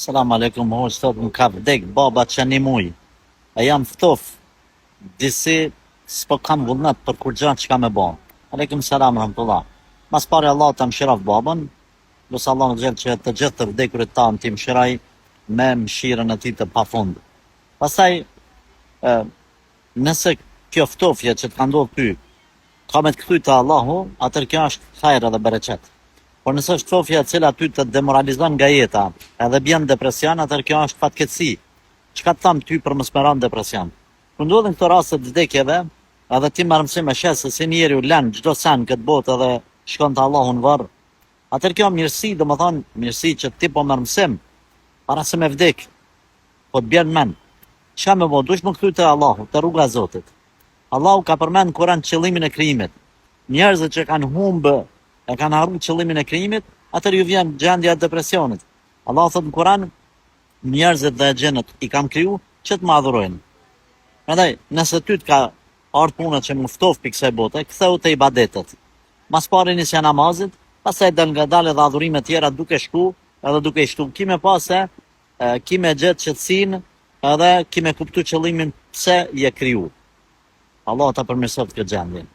Selam aleikum, hoq thot më ka vdek baba që një muj. E jam ftof, disi s'po kam vullnet për kur gjatë që ka me bo. Aleikum selam, rahmatullah. Mas pare Allah të mshiraf babën, lësë Allah në gjelë që të gjithë të vdekurit ta në ti mshiraj me mshirën e ti të pa fund. Pastaj, nëse kjo ftofje që të ka ndodhë ty, ka me të këthuj të Allahu, atër kjo është hajrë dhe bereqet. Por nëse është ftofja e cila ty të demoralizon nga jeta, edhe bjen depresion, atër kjo është fatkeqësi. Çka të tham ty për mos me rënë depresion? Kur ndodhin këto raste të vdekjeve, edhe ti marr mësim me shes se si njeriu lën çdo sen këtë botë edhe shkon te Allahu në varr. Atër kjo mirësi, domethënë mirësi që ti po merr mësim para se me vdek. Po të bjen mend. Çka më bë? Dush më kthy te Allahu, te rruga e Zotit. Allahu ka përmend në Kur'an qëllimin e krijimit. Njerëzit që kanë humbë e kanë harru qëllimin e krijimit, atër ju vjen gjendja e depresionit. Allah thot në Kur'an, njerëzit dhe xhenët i kam kriju që të më adhurojnë. Prandaj, nëse ty të ka ardhur puna që më ftof për kësaj bote, ktheu te ibadetet. Mas pari nisja namazit, pastaj dal nga dalë dhe adhurime tjera duke shku, edhe duke shtu. Kime pase, kime gjetë qetësinë, edhe kime kuptu qëllimin pse je kriju. Allah ta përmirësoj këtë gjendje.